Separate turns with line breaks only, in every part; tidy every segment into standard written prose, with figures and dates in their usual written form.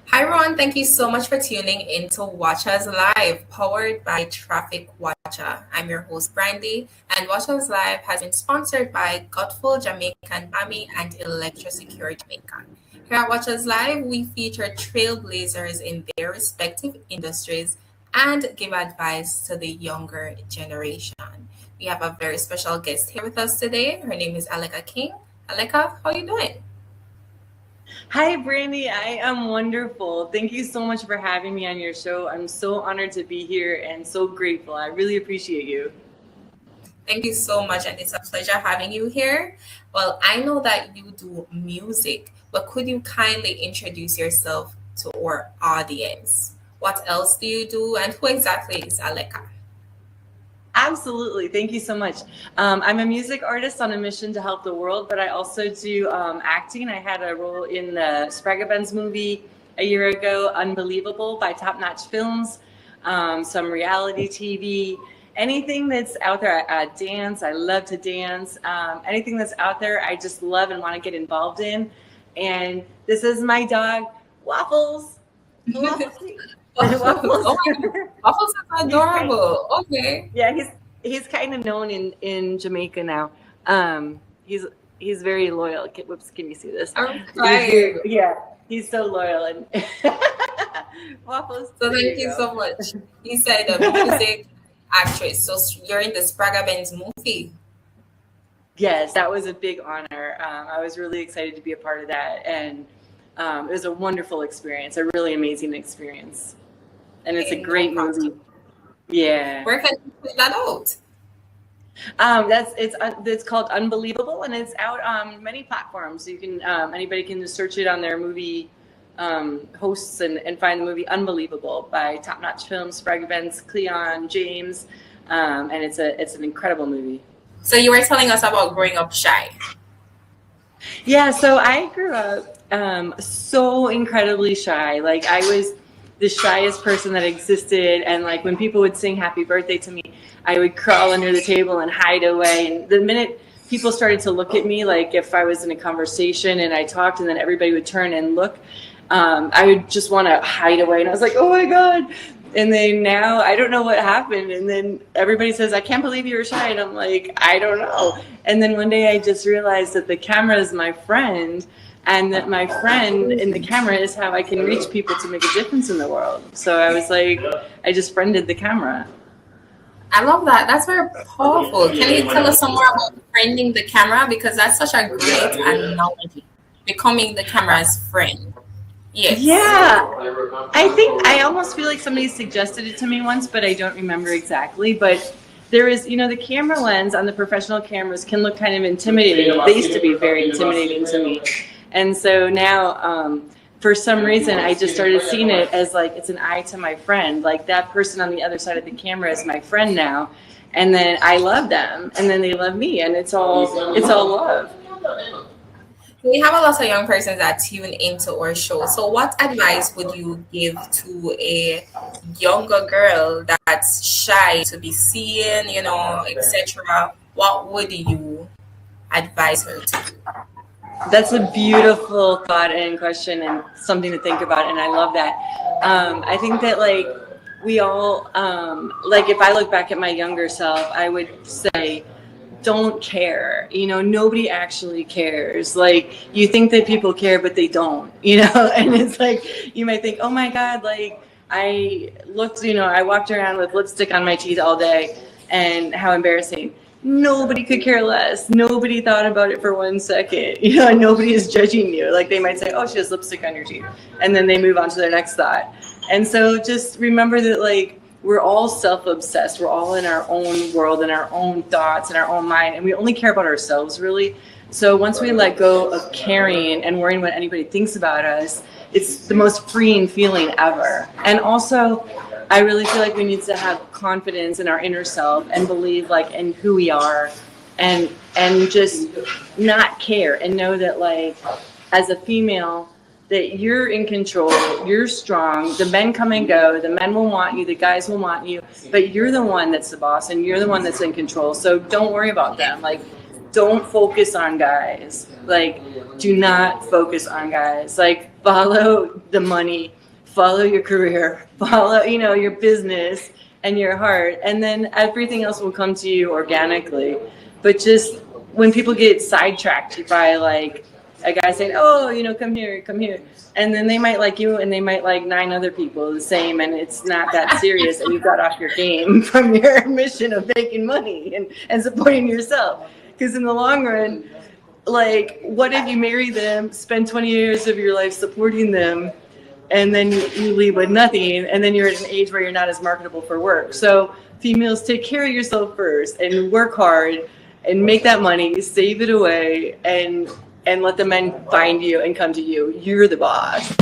Hi, Ron. Thank you so much for tuning into Watchaz Live, powered by Traffic Watcher. I'm your host, Brandy, and Watchaz Live has been sponsored by Godful Jamaican Mammy and Electro Secure Jamaica. Here at Watchaz Live, we feature trailblazers in their respective industries and give advice to the younger generation. We have a very special guest here with us today. Her name is Aleca King. Aleca, how are you doing?
Hi, Brandy. I am wonderful. Thank you so much for having me on your show. I'm so honored to be here and so grateful. I really appreciate you.
Thank you so much, and it's a pleasure having you here. Well, I know that you do music, but could you kindly introduce yourself to our audience? What else do you do, and who exactly is Aleka?
Absolutely. Thank you so much. I'm a music artist on a mission to help the world, but I also do acting. I had a role in the Spragga Benz movie a year ago, Unbelievable by Top Notch Films, some reality TV. Anything that's out there, I dance. I love to dance. Anything that's out there, I just love and want to get involved in. And this is my dog, Waffles. Waffles.
Waffles. Oh my God. Waffles is
He's kind,
adorable. Okay.
yeah, he's kind of known in Jamaica now. He's very loyal. Whoops, can you see this?
I'm
He's very,
crying.
yeah, he's so loyal and Waffles.
So
There
thank
you
you
go.
so much. You said a music actress. So you're in the Spraga Benz movie.
Yes, that was a big honor. I was really excited to be a part of that, and it was a wonderful experience, a really amazing experience, and it's a
Okay, no
great movie.
problem.
Yeah.
Where can you put that out?
It's called Unbelievable, and it's out on many platforms. You can anybody can just search it on their movie hosts and find the movie Unbelievable by Top Notch Films, Spragga Benz, Cleon, James, and it's an incredible movie.
So you were telling us about growing up shy.
Yeah, so I grew up so incredibly shy. Like I was the shyest person that existed, and like when people would sing happy birthday to me, I would crawl under the table and hide away. And the minute people started to look at me, like if I was in a conversation and I talked and then everybody would turn and look, I would just want to hide away. And I was like, oh my God. And then now I don't know what happened. And then everybody says, I can't believe you were shy. And I'm like, I don't know. And then one day I just realized that the camera is my friend, and that my friend in the camera is how I can reach people to make a difference in the world. So I was like, I just friended the camera.
I love that. That's very powerful. Can you tell us some more about friending the camera? Because that's such a great analogy. Becoming the camera's friend. Yes.
Yeah, I think I almost feel like somebody suggested it to me once, but I don't remember exactly. But there is, the camera lens on the professional cameras can look kind of intimidating. They used to be very intimidating to me. And so now, for some reason, I just started seeing it as like it's an eye to my friend. Like that person on the other side of the camera is my friend now. And then I love them, and then they love me, and it's all love.
We have a lot of young persons that tune into our show. So, what advice would you give to a younger girl that's shy to be seen, etc.? What would you advise her to do?
That's a beautiful thought and question and something to think about, and I love that. I think that like we all like if I look back at my younger self, I would say don't care. Nobody actually cares. Like you think that people care, but they don't. And it's like you might think, oh my God, like I walked around with lipstick on my teeth all day, and how embarrassing. Nobody could care less. Nobody thought about it for 1 second. And nobody is judging you. Like they might say, oh, she has lipstick on your teeth. And then they move on to their next thought. And so just remember that like we're all self-obsessed. We're all in our own world and our own thoughts and our own mind. And we only care about ourselves really. So once we let go of caring and worrying what anybody thinks about us, it's the most freeing feeling ever. And also, I really feel like we need to have confidence in our inner self and believe like in who we are, and just not care and know that like as a female that you're in control, you're strong. The men come and go, the men will want you, the guys will want you, but you're the one that's the boss and you're the one that's in control. So don't worry about them. Like don't focus on guys. Like do not focus on guys. Like follow the money, follow your career, follow, your business and your heart, and then everything else will come to you organically. But just when people get sidetracked by like a guy saying, "Oh, come here, come here," and then they might like you and they might like 9 other people the same, and it's not that serious, and you got off your game from your mission of making money and supporting yourself. Because in the long run, like, what if you marry them, spend 20 years of your life supporting them, and then you leave with nothing, and then you're at an age where you're not as marketable for work? So females, take care of yourself first and work hard and make that money, save it away, and let the men find you and come to you. You're the boss.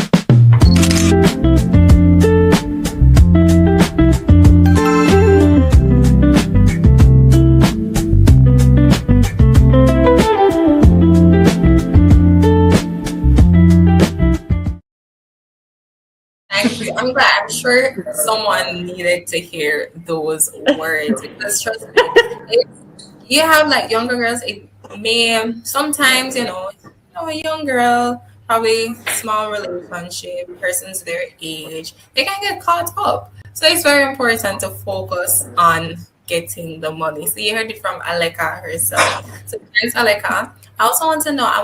Thank you. I'm glad. I'm sure someone needed to hear those words because trust me, if you have like younger girls, it may sometimes, a young girl, probably small relationship, persons their age, they can get caught up. So it's very important to focus on getting the money. So you heard it from Aleca herself. So thanks, Aleca. I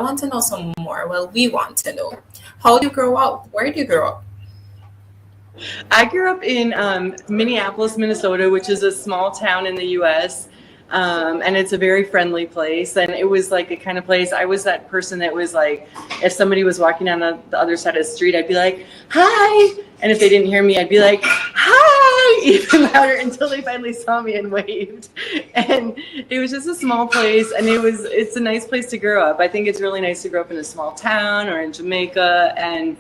want to know some more. Well, we want to know. How do you grow up? Where do you grow up?
I grew up in Minneapolis, Minnesota, which is a small town in the U.S., and it's a very friendly place. And it was like the kind of place, I was that person that was like, if somebody was walking on the other side of the street, I'd be like, "Hi." And if they didn't hear me, I'd be like, "Hi," even louder, until they finally saw me and waved. And it was just a small place, and it's a nice place to grow up. I think it's really nice to grow up in a small town or in Jamaica, and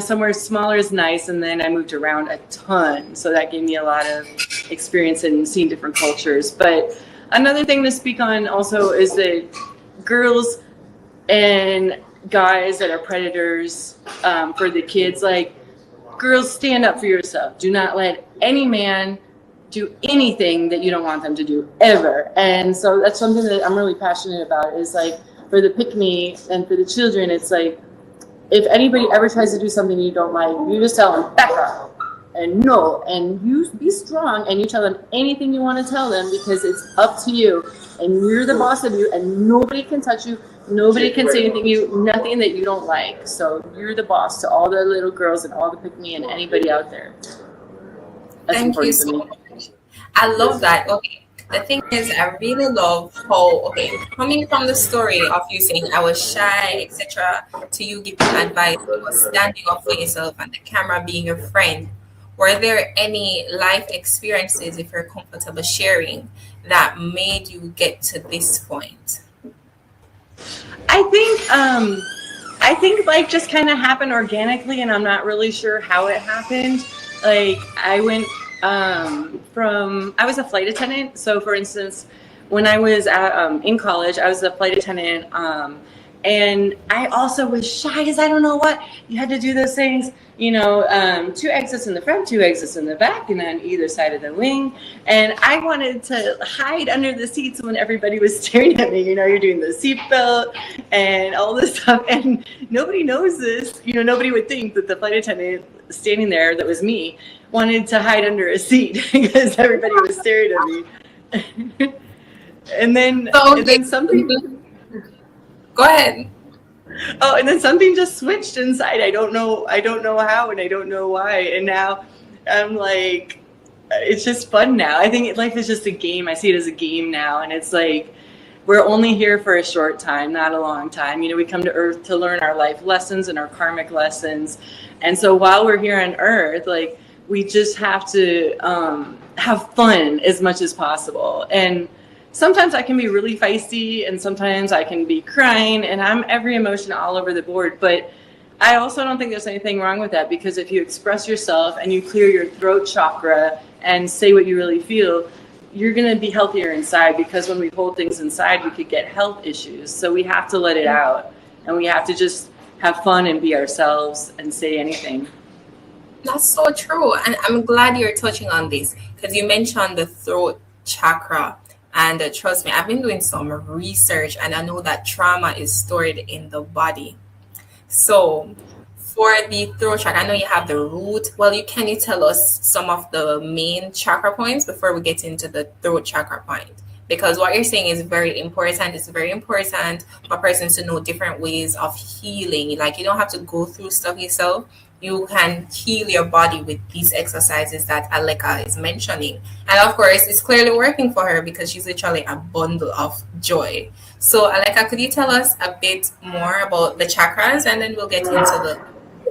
somewhere smaller is nice. And then I moved around a ton, so that gave me a lot of experience in seeing different cultures. But another thing to speak on also is that girls and guys that are predators for the kids, like, girls, stand up for yourself. Do not let any man do anything that you don't want them to do, ever. And so that's something that I'm really passionate about, is like, for the pick-me and for the children, it's like, if anybody ever tries to do something you don't like, you just tell them, back up, and no, and you be strong, and you tell them anything you want to tell them, because it's up to you, and you're the boss of you, and nobody can touch you, nobody can say anything to you, nothing that you don't like. So you're the boss to all the little girls and all the pick-me and anybody out there. That's
Thank you so much. I love that. Okay. The thing is, I really love coming from the story of you saying I was shy, etc., to you giving advice, was standing up for yourself, and the camera being your friend. Were there any life experiences, if you're comfortable sharing, that made you get to this point?
I think like just kind of happened organically, and I'm not really sure how it happened. Like, I went I was a flight attendant. So for instance, when I was in college, I was a flight attendant, and I also was shy because I don't know what, you had to do those things, 2 exits in the front, 2 exits in the back, and on either side of the wing. And I wanted to hide under the seats when everybody was staring at me. You're doing the seatbelt and all this stuff, and nobody knows this. Nobody would think that the flight attendant standing there, that was me, wanted to hide under a seat because everybody was staring at me. and then something.
Go ahead.
Oh, and then something just switched inside. I don't know how, and I don't know why. And now I'm like, it's just fun now. I think life is just a game. I see it as a game now, and it's like, we're only here for a short time, not a long time. We come to Earth to learn our life lessons and our karmic lessons. And so while we're here on Earth, like, we just have to have fun as much as possible. And sometimes I can be really feisty, and sometimes I can be crying, and I'm every emotion all over the board. But I also don't think there's anything wrong with that, because if you express yourself and you clear your throat chakra and say what you really feel, you're going to be healthier inside, because when we hold things inside, we could get health issues. So we have to let it out, and we have to just have fun and be ourselves and say anything.
That's so true. And I'm glad you're touching on this, because you mentioned the throat chakra. And trust me, I've been doing some research, and I know that trauma is stored in the body. So, for the throat chakra, I know you have the root. Well, can you tell us some of the main chakra points before we get into the throat chakra point? Because what you're saying is very important. It's very important for persons to know different ways of healing. Like, you don't have to go through stuff yourself. You can heal your body with these exercises that Aleca is mentioning. And of course, it's clearly working for her because she's literally a bundle of joy. So, Aleca, could you tell us a bit more about the chakras, and then we'll get into the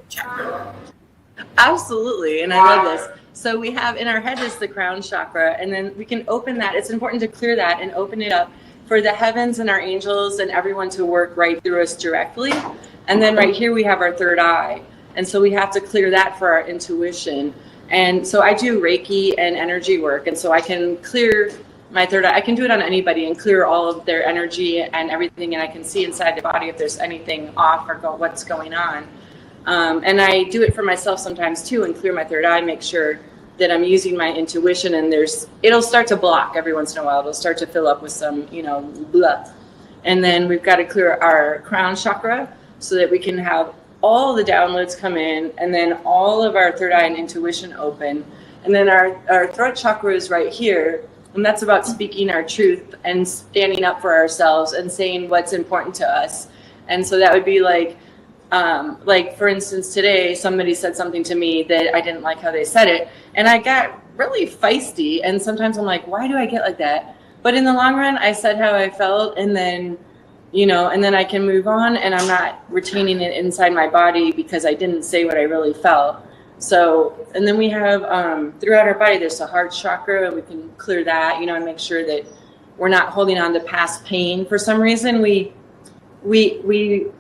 chakra?
Absolutely, and I love this. So we have in our head is the crown chakra, and then we can open that. It's important to clear that and open it up for the heavens and our angels and everyone to work right through us directly. And then right here we have our third eye, and so we have to clear that for our intuition. And so I do Reiki and energy work, and so I can clear my third eye. I can do it on anybody and clear all of their energy and everything, and I can see inside the body if there's anything off or what's going on. And I do it for myself sometimes too, and clear my third eye, make sure that I'm using my intuition, and it'll start to block every once in a while. It'll start to fill up with some, blah. And then we've got to clear our crown chakra so that we can have all the downloads come in, and then all of our third eye and intuition open. And then our throat chakra is right here, and that's about speaking our truth and standing up for ourselves and saying what's important to us. And so that would be like for instance, today somebody said something to me that I didn't like how they said it, and I got really feisty, and sometimes I'm like, why do I get like that? But in the long run, I said how I felt, and then I can move on, and I'm not retaining it inside my body because I didn't say what I really felt. So, and then we have throughout our body, there's a heart chakra, and we can clear that, and make sure that we're not holding on to past pain. For some reason, we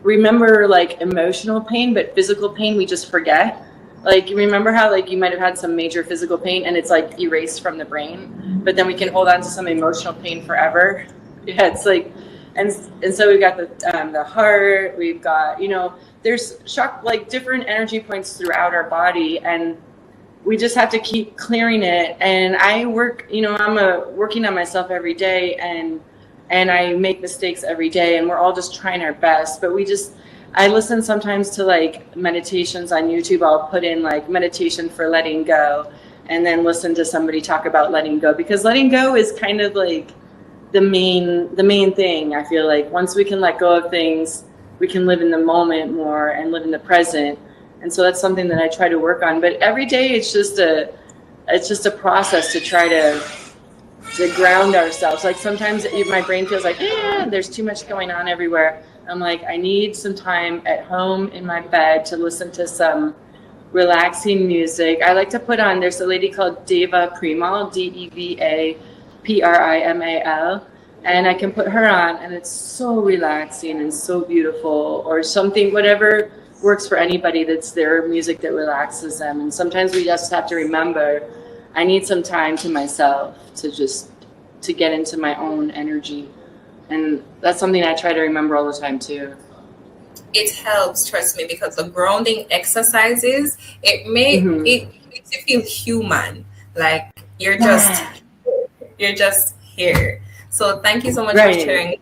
remember like emotional pain, but physical pain we just forget. Like, you remember how like you might have had some major physical pain and it's like erased from the brain, but then we can hold on to some emotional pain forever. Yeah, it's like, and so we've got the heart, we've got, there's different energy points throughout our body, and we just have to keep clearing it. And I work, I'm working on myself every day, and I make mistakes every day, and we're all just trying our best. But I listen sometimes to like meditations on YouTube. I'll put in like meditation for letting go, and then listen to somebody talk about letting go, because letting go is kind of like the main thing. I feel like once we can let go of things, we can live in the moment more and live in the present. And so that's something that I try to work on. But every day it's just a process to try to ground ourselves. Like sometimes my brain feels like, there's too much going on everywhere. I'm like, I need some time at home in my bed to listen to some relaxing music. I like to put on, there's a lady called Deva Primal, DevaPrimal, and I can put her on, and it's so relaxing and so beautiful, or something, whatever works for anybody. That's their music that relaxes them. And sometimes we just have to remember, I need some time to myself to get into my own energy. And that's something I try to remember all the time too.
It helps, trust me, because the grounding exercises, it makes you feel human. Like you're just here. So thank you so much for sharing.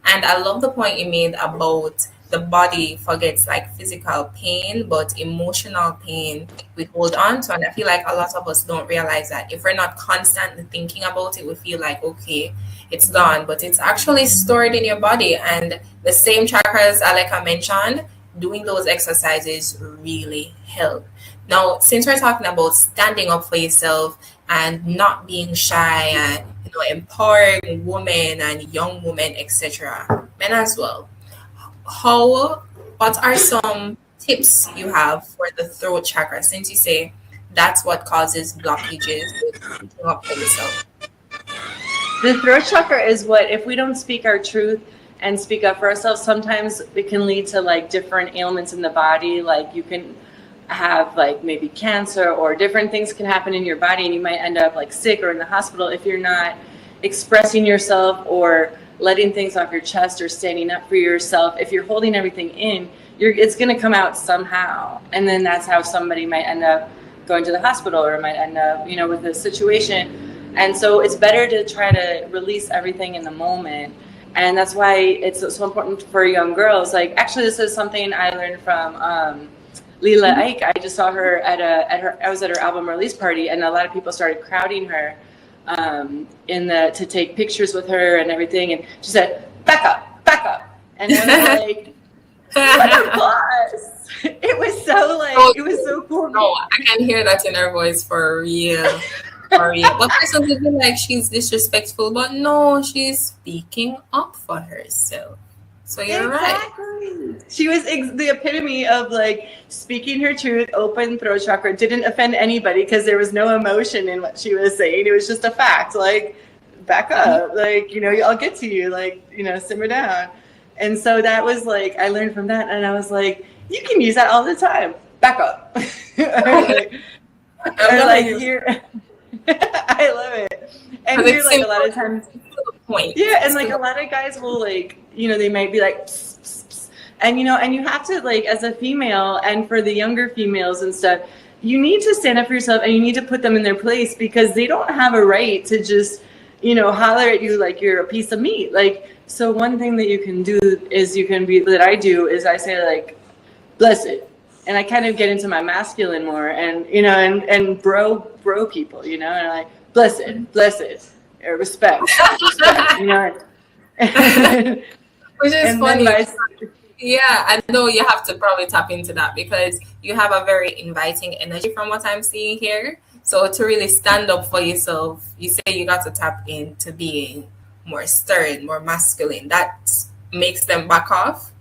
And I love the point you made about the body forgets like physical pain, but emotional pain we hold on to. And I feel like a lot of us don't realize that if we're not constantly thinking about it, we feel like, okay, it's gone, but it's actually stored in your body. And the same chakras Aleca mentioned, doing those exercises really help. Now, since we're talking about standing up for yourself and not being shy and empowering women and young women, etc., men as well, what are some tips you have for the throat chakra, since you say that's what causes blockages with speaking up for yourself?
The throat chakra is what, if we don't speak our truth and speak up for ourselves, sometimes it can lead to like different ailments in the body. Like you can have like maybe cancer, or different things can happen in your body, and you might end up like sick or in the hospital if you're not expressing yourself or letting things off your chest or standing up for yourself. If you're holding everything in, it's going to come out somehow. And then that's how somebody might end up going to the hospital, or might end up, with a situation. And so it's better to try to release everything in the moment. And that's why it's so important for young girls. Like, actually, this is something I learned from Lila Ike. I just saw her I was at her album release party, and a lot of people started crowding her to take pictures with her and everything. And she said, back up. And I was like, what a boss. It was so cool.
No, I can hear that in her voice for real. For real. But person would be like, she's disrespectful, but no, she's speaking up for herself. So you're right.
She was the epitome of like speaking her truth, open throat chakra, didn't offend anybody because there was no emotion in what she was saying. It was just a fact. Like, back up. Like, I'll get to you. Like, simmer down. And so that was like, I learned from that, and I was like, you can use that all the time. Back up. Here. I love it. And you're like, a lot of times, yeah, and like a lot of guys will like, they might be like, pss, pss, pss. And and you have to, like, as a female, and for the younger females and stuff, you need to stand up for yourself, and you need to put them in their place, because they don't have a right to just holler at you like you're a piece of meat. Like, so one thing that you can do is I say, like, blessed. And I kind of get into my masculine more, and and bro people, and I'm like, blessed, respect,
Which is funny. Yeah, I know you have to probably tap into that, because you have a very inviting energy from what I'm seeing here. So to really stand up for yourself, you say you got to tap into being more stern, more masculine. That makes them back off.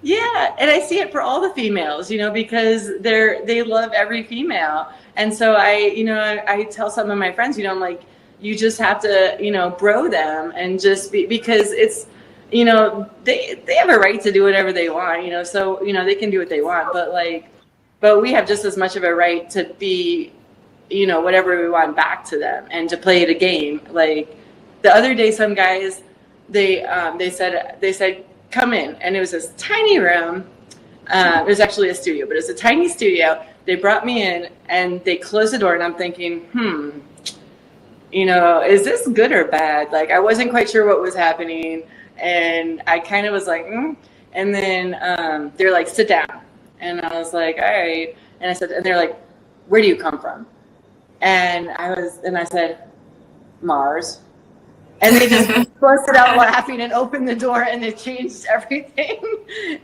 Yeah, and I see it for all the females, because they love every female. And so I tell some of my friends, I'm like, you just have to, bro them, and just because it's, they have a right to do whatever they want, so, they can do what they want, but we have just as much of a right to be, whatever we want back to them, and to play the game. Like, the other day, some guys, they said, come in, and it was this tiny room. It was actually a studio, but it was a tiny studio. They brought me in, and they closed the door, and I'm thinking, is this good or bad? Like, I wasn't quite sure what was happening, and I kind of was like, and then they're like, sit down, and I was like, all right, and they're like, where do you come from? And I said, Mars. And they just busted out laughing and opened the door, and it changed everything.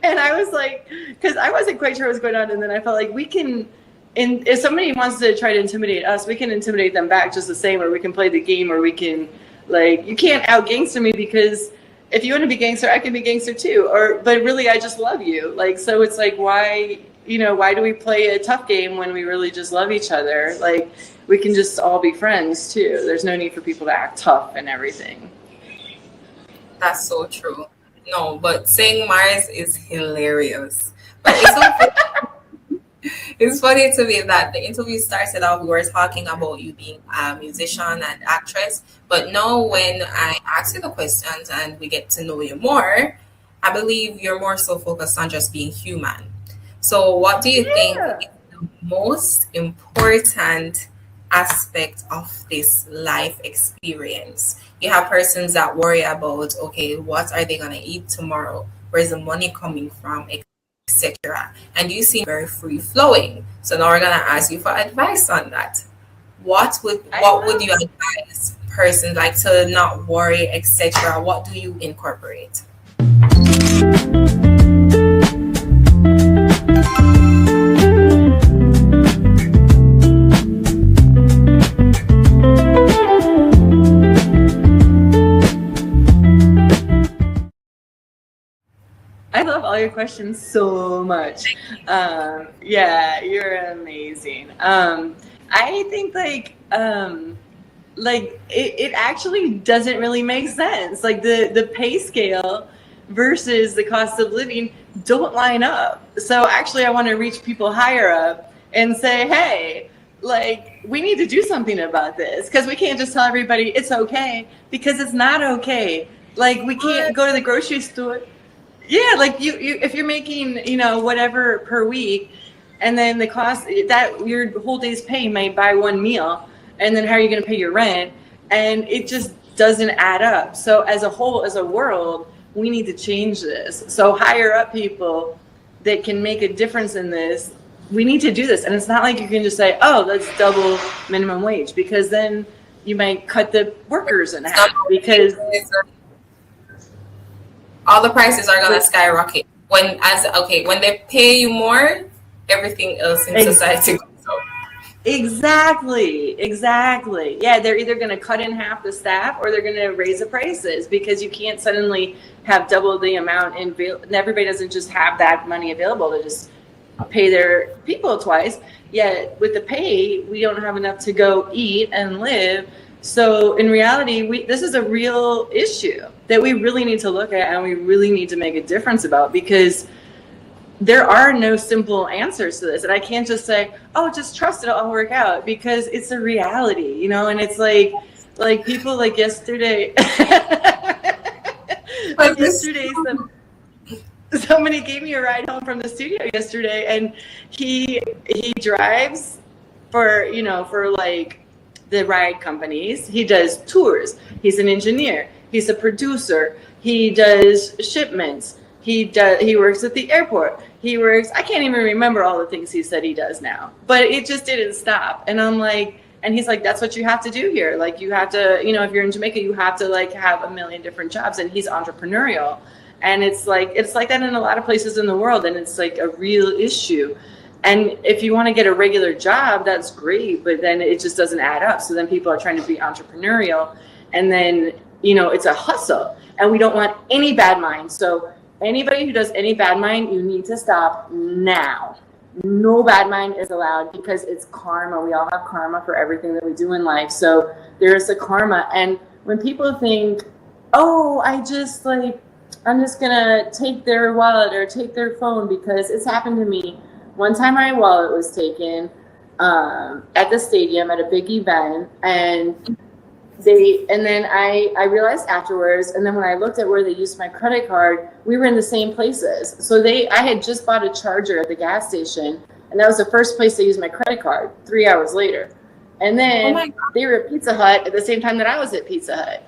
And I was like, because I wasn't quite sure what was going on. And then I felt like if somebody wants to try to intimidate us, we can intimidate them back just the same, or we can play the game, or we can, like, you can't out gangster me, because if you want to be gangster, I can be gangster too. But really, I just love you. Like, so it's like, why do we play a tough game when we really just love each other? Like, we can just all be friends too. There's no need for people to act tough and everything.
That's so true. No, but saying Mars is hilarious. But it's funny to me that the interview started out, we were talking about you being a musician and actress. But now when I ask you the questions and we get to know you more, I believe you're more so focused on just being human. So what do you think is the most important aspect of this life experience? You have persons that worry about, okay, what are they going to eat tomorrow? Where's the money coming from, etc. And you seem very free flowing. So now we're going to ask you for advice on that. What would you advise persons like to not worry, etc.? What do you incorporate?
I love all your questions so much. Yeah, you're amazing. I think it actually doesn't really make sense. Like the pay scale versus the cost of living don't line up. So actually I want to reach people higher up and say, hey, like, we need to do something about this, because we can't just tell everybody it's okay, because it's not okay. Like, we can't go to the grocery store. Yeah, like you if you're making, whatever per week, and then the cost that your whole day's pay may buy one meal, and then how are you going to pay your rent? And it just doesn't add up. So as a whole, as a world, we need to change this. So hire up people that can make a difference in this. We need to do this. And it's not like you can just say, oh, let's double minimum wage, because then you might cut the workers in half, because
all the prices are going to skyrocket. When they pay you more, everything else in society goes up.
Exactly. Yeah, they're either going to cut in half the staff or they're going to raise the prices, because you can't suddenly have double the amount and everybody doesn't just have that money available to just pay their people twice. Yet with the pay, we don't have enough to go eat and live. So in reality, this is a real issue that we really need to look at and we really need to make a difference about, because there are no simple answers to this. And I can't just say, oh, just trust it, it'll work out, because it's a reality, you know? And it's like people like yesterday, somebody gave me a ride home from the studio yesterday, and he drives for like the ride companies. He does tours. He's an engineer. He's a producer. He does shipments. He works at the airport. I can't even remember all the things he said he does now, but it just didn't stop. And I'm like, and he's like, that's what you have to do here. Like, you have to, if you're in Jamaica, you have to like have a million different jobs. And he's entrepreneurial. And it's like that in a lot of places in the world. And it's like a real issue. And if you want to get a regular job, that's great, but then it just doesn't add up. So then people are trying to be entrepreneurial, and then, it's a hustle, and we don't want any bad mind. So anybody who does any bad mind, you need to stop now. No bad mind is allowed, because it's karma. We all have karma for everything that we do in life. So there's a karma. And when people think, oh, I'm just going to take their wallet or take their phone, because it's happened to me. One time my wallet was taken at the stadium at a big event, and then I realized afterwards, and then when I looked at where they used my credit card, we were in the same places. So I had just bought a charger at the gas station, and that was the first place they used my credit card 3 hours later. And then they were at Pizza Hut at the same time that I was at Pizza Hut.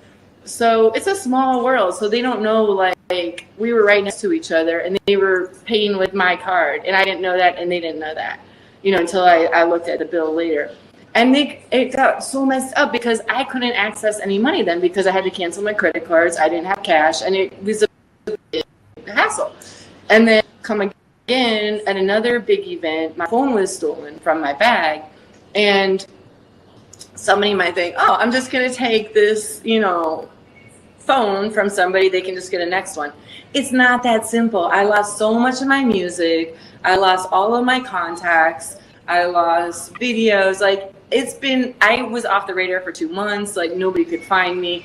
So it's a small world. So they don't know, like we were right next to each other, and they were paying with my card, and I didn't know that, and they didn't know that, until I looked at the bill later. And it got so messed up, because I couldn't access any money then, because I had to cancel my credit cards. I didn't have cash, and it was a big hassle. And then come again at another big event, my phone was stolen from my bag, and somebody might think, oh, I'm just going to take this, phone from somebody, they can just get a next one. It's not that simple. I lost so much of my music. I lost all of my contacts. I lost videos. I was off the radar for 2 months. Like, nobody could find me.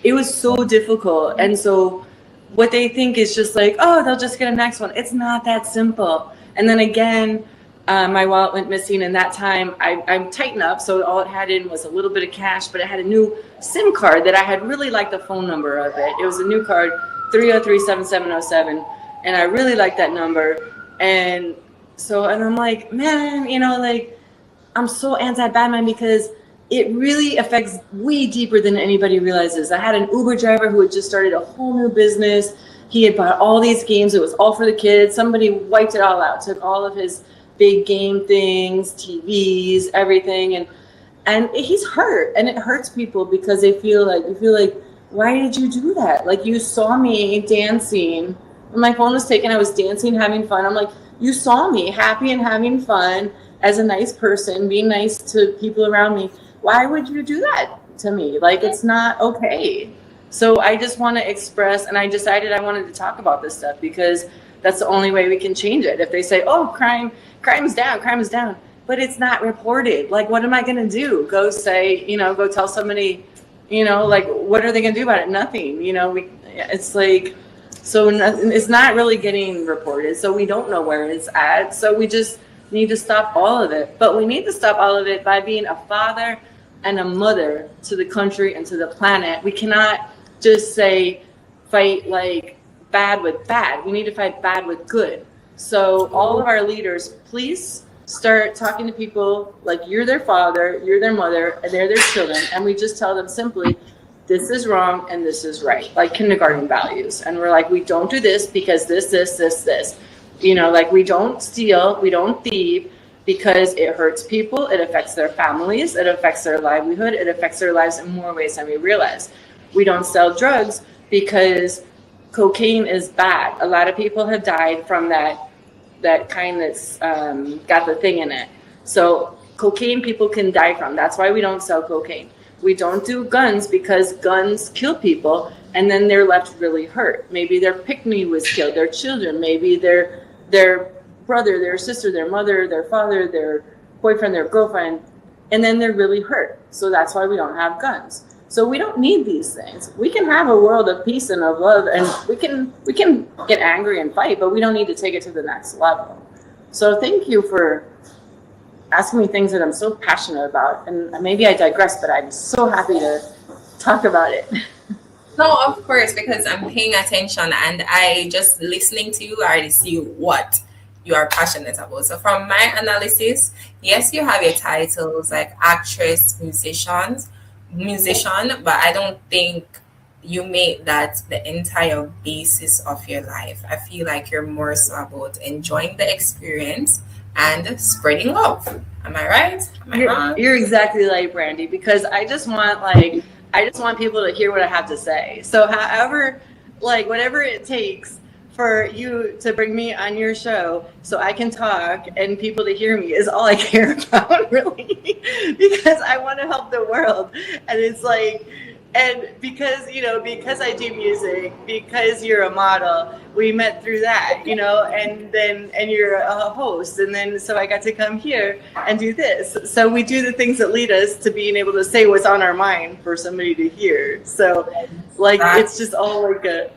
It was so difficult. And so what they think is just like, oh, they'll just get a next one. It's not that simple. And then again, my wallet went missing, and that time I tightened up, so all it had in was a little bit of cash, but it had a new SIM card that I had really liked the phone number of it. It was a new card, 303-7707, and I really liked that number. And I'm like, man, I'm so anti-Batman, because it really affects way deeper than anybody realizes. I had an Uber driver who had just started a whole new business. He had bought all these games. It was all for the kids. Somebody wiped it all out, took all of his big game things, TVs, everything, and he's hurt, and it hurts people, because they feel like, why did you do that? Like, you saw me dancing when my phone was taken. I was dancing, having fun. I'm like, you saw me happy and having fun as a nice person, being nice to people around me. Why would you do that to me? Like, it's not okay. So I just want to express, and I decided I wanted to talk about this stuff, because that's the only way we can change it. If they say, oh, crime is down, but it's not reported. Like, what am I going to do? Go say, go tell somebody, what are they going to do about it? Nothing, it's like, so it's not really getting reported. So we don't know where it's at. So we just need to stop all of it. But we need to stop all of it by being a father and a mother to the country and to the planet. We cannot just say, fight like bad with bad. We need to fight bad with good. So all of our leaders, please start talking to people like you're their father, you're their mother, and they're their children. And we just tell them simply, this is wrong and this is right, like kindergarten values. And we're like, we don't do this because this. You know, like we don't steal, we don't thieve because it hurts people, it affects their families, it affects their livelihood, it affects their lives in more ways than we realize. We don't sell drugs because cocaine is bad. A lot of people have died from that kind that's got the thing in it. So cocaine people can die from. That's why we don't sell cocaine. We don't do guns because guns kill people and then they're left really hurt. Maybe their pick-me was killed, their children, maybe their brother, their sister, their mother, their father, their boyfriend, their girlfriend, and then they're really hurt. So that's why we don't have guns. So we don't need these things. We can have a world of peace and of love, and we can get angry and fight, but we don't need to take it to the next level. So thank you for asking me things that I'm so passionate about. And maybe I digress, but I'm so happy to talk about it.
No, of course, because I'm paying attention and I just listening to you, I already see what you are passionate about. So from my analysis, yes, you have your titles like actress, musician, but I don't think you make that the entire basis of your life. I feel like you're more so about enjoying the experience and spreading love. Am I right? Am I wrong?
You're exactly right, Brandy, because I just want people to hear what I have to say. So however, like whatever it takes for you to bring me on your show so I can talk and people to hear me is all I care about, really, because I want to help the world. And it's like, and because I do music, because you're a model, we met through that, and you're a host, and then so I got to come here and do this. So we do the things that lead us to being able to say what's on our mind for somebody to hear. So like it's just all like a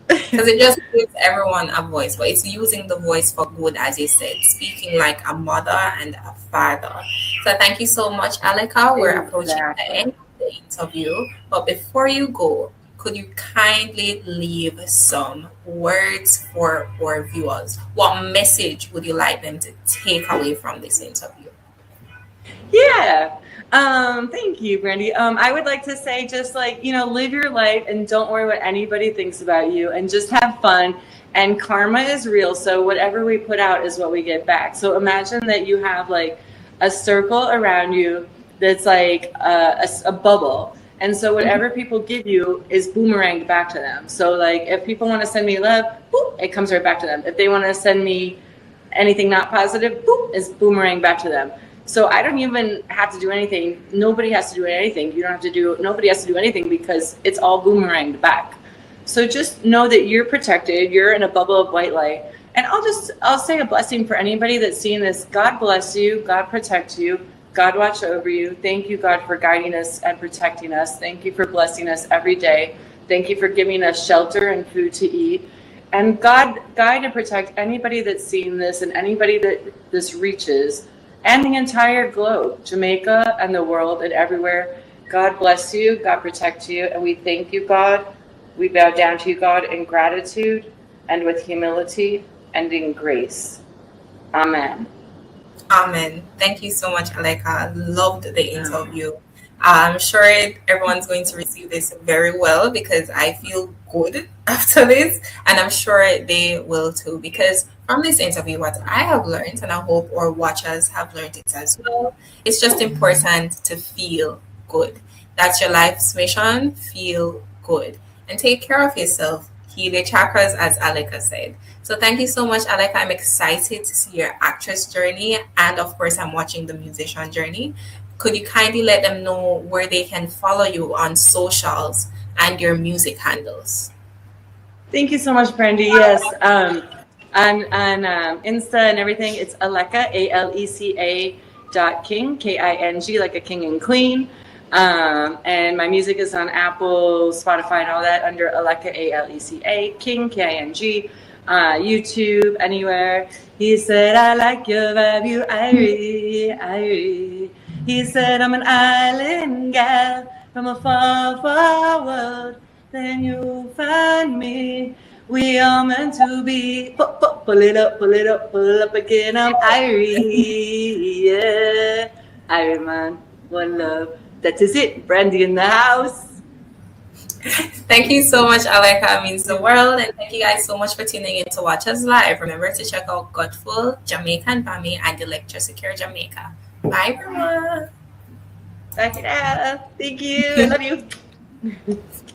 because it just gives everyone a voice, but it's using the voice for good, as you said, speaking like a mother and a father. So thank you so much, Aleca. We're approaching the end of the interview, but before you go, could you kindly leave some words for our viewers? What message would you like them to take away from this interview?
Yeah. Thank you, Brandy. I would like to say just like, live your life and don't worry what anybody thinks about you and just have fun. And karma is real. So whatever we put out is what we get back. So imagine that you have like a circle around you that's like a bubble. And so whatever people give you is boomeranged back to them. So like if people want to send me love, boop, it comes right back to them. If they want to send me anything not positive, boop, it's boomerang back to them. So I don't even have to do anything. Nobody has to do anything. Nobody has to do anything because it's all boomeranged back. So just know that you're protected. You're in a bubble of white light. And I'll say a blessing for anybody that's seeing this. God bless you. God protect you. God watch over you. Thank you, God, for guiding us and protecting us. Thank you for blessing us every day. Thank you for giving us shelter and food to eat. And God, guide and protect anybody that's seeing this and anybody that this reaches. And the entire globe, Jamaica and the world and everywhere. God bless you. God protect you. And we thank you, God. We bow down to you, God, in gratitude and with humility and in grace. Amen.
Amen. Thank you so much, Aleca. Loved the interview. I'm sure everyone's going to receive this very well because I feel good after this, and I'm sure they will too, because from this interview, what I have learned, and I hope our watchers have learned it as well, it's just important to feel good. That's your life's mission. Feel good and take care of yourself. Heal your chakras, as Aleca said. So thank you so much, Aleca. I'm excited to see your actress journey, and of course, I'm watching the musician journey. Could you kindly let them know where they can follow you on socials and your music handles?
Thank you so much, Brandy. Yes. On Insta and everything, it's Aleca, ALECA.King, KING, like a king and queen. And my music is on Apple, Spotify, and all that under Aleca, ALECA, King, KING. YouTube, anywhere. He said, I like your vibe, you Irie. He said, I'm an island gal from a far, far world. Then you'll find me. We are meant to be. Pull it up, pull it up, pull up again. I'm Irie. Yeah. Irie, man. One love. That is it. Brandy in the house.
Thank you so much, Aleca. It means the world. And thank you guys so much for tuning in to watch us live. Remember to check out Godful, Jamaican Bami, and Electra Secure Jamaica. Bye, everyone.
Back it up. Thank you. I love you.